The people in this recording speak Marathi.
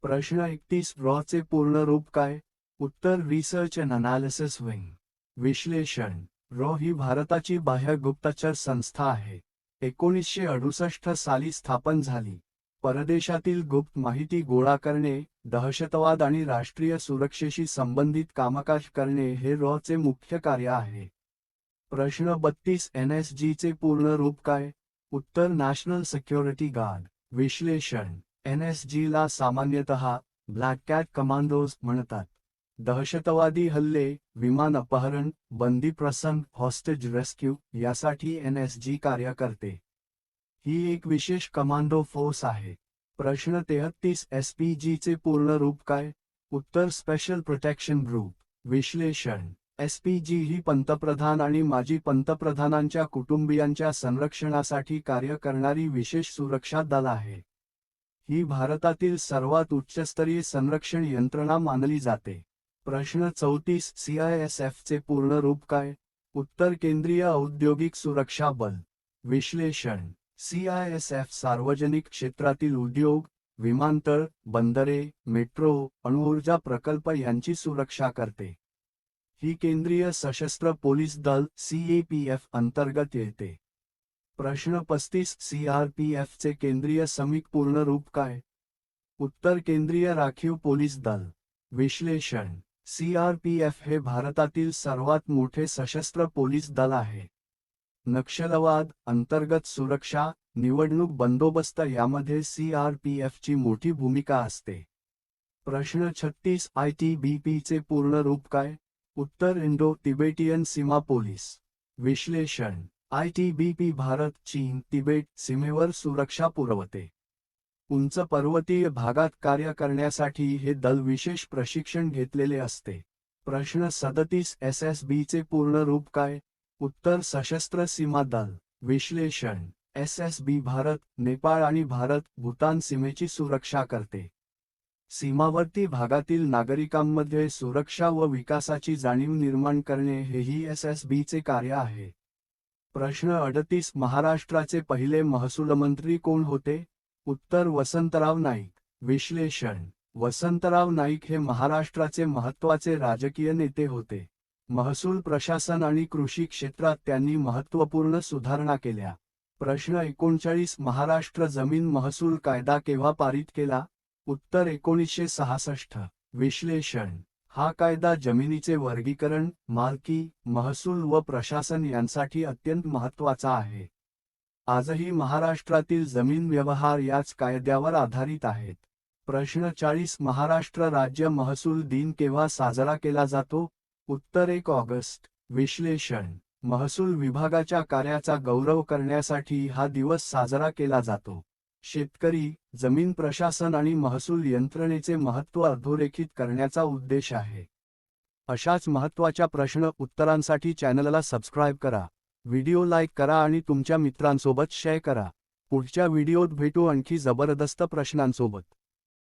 प्रश्न 31 चे पूर्ण रूप काय? उत्तर रिसर्च अँड अनालिसिस विंग. विश्लेषण. ही भारताची बाह्य गुप्तचर संस्था आहे. 1968 साली स्थापन झाली. परदेशातील गुप्त माहिती गोळा करणे, दहशतवाद आणि राष्ट्रीय सुरक्षेशी संबंधित कामकाज करणे हे चे मुख्य कार्य आहे. प्रश्न 32 NSGचे पूर्ण रूप काय? उत्तर नॅशनल सिक्युरिटी गार्ड. विश्लेषण. NSGला सामान्यतः ब्लॅक कॅट कमांडोज म्हणतात. दहशतवादी हल्ले, विमान अपहरण, बंदी प्रसंग, हॉस्टेज रेस्क्यू यासाठी NSG कार्य करते. ही एक विशेष कमांडो फोर्स आहे. प्रश्न 33 SPGचे पूर्ण रूप काय? उत्तर स्पेशल प्रोटेक्शन ग्रुप. विश्लेषण. SPG ही पंतप्रधान आणि माजी पंतप्रधानांच्या कुटुंबियांच्या संरक्षणासाठी कार्य करणारी विशेष सुरक्षा दल आहे. ही भारतातील सर्वात उच्चस्तरीय संरक्षण यंत्रणा मानली जाते. प्रश्न 34 CISFचे पूर्ण रूप काय? उत्तर केंद्रीय औद्योगिक सुरक्षा बल. विश्लेषण. CISF सार्वजनिक क्षेत्रातील उद्योग, विमानतळ, बंदरे, मेट्रो, अणुऊर्जा प्रकल्प यांची सुरक्षा करते. ही केंद्रीय सशस्त्र पोलीस दल CAPF अंतर्गत येते. प्रश्न 35 CRPFचे केंद्रीय समिक पूर्ण रूप काय? उत्तर केंद्रीय राखीव पोलीस दल. विश्लेषण. CRPF हे भारतातील सर्वात मोठे सशस्त्र पोलीस दल आहे. नक्षलवाद, अंतर्गत सुरक्षा, निवडणूक बंदोबस्त यामध्ये CRPFची मोठी भूमिका असते. प्रश्न 36 ITBPचे पूर्ण रूप काय? उत्तर इंडो तिबेटियन सीमा पोलीस. विश्लेषण. ITBP भारत, चीन, तिबेट सीमेवर सुरक्षा पुरवते. उंच पर्वतीय भागात कार्य करण्यासाठी हे दल विशेष प्रशिक्षण घेतलेले असते. प्रश्न 37 SSBचे पूर्ण रूप काय? उत्तर सशस्त्र सीमा दल. विश्लेषण. SSB भारत, नेपाळ आणि भारत, भूतान सीमेची सुरक्षा करते. सीमावर्ती भागातील नागरिकांमध्ये सुरक्षा व विकासाची जाणीव निर्माण करणे हेही SSBचे कार्य आहे. प्रश्न 38 महाराष्ट्राचे पहिले महसूलमंत्री कोण होते? उत्तर वसंतराव नाईक. विश्लेषण. वसंतराव नाईक हे महाराष्ट्राचे महत्त्वाचे राजकीय नेते होते. महसूल प्रशासन आणि कृषी क्षेत्रात त्यांनी महत्त्वपूर्ण सुधारणा केल्या. प्रश्न 39 महाराष्ट्र जमीन महसूल कायदा केव्हा पारित केला? उत्तर 1966. विश्लेषण. हा कायदा जमिनीचे वर्गीकरण, मालकी, महसूल व प्रशासन यांसाठी अत्यंत महत्त्वाचा आहे. आजही महाराष्ट्रातील जमीन व्यवहार याच कायद्यावर आधारित आहेत. प्रश्न 40 महाराष्ट्र राज्य महसूल दिन केव्हा साजरा केला जातो? उत्तर 1 ऑगस्ट. विश्लेषण. महसूल विभागाच्या कार्याचा गौरव करण्यासाठी हा दिवस साजरा केला जातो. शेतकरी, जमीन प्रशासन आणि महसूल यंत्रणेचे महत्त्व अधोरेखित करण्याचा उद्देश आहे. अशाच महत्त्वाच्या प्रश्न उत्तरांसाठी चॅनलला सबस्क्राईब करा. व्हिडिओ लाईक करा आणि तुमच्या मित्रांसोबत शेअर करा. पुढच्या व्हिडिओत भेटू आणखी जबरदस्त प्रश्नांसोबत.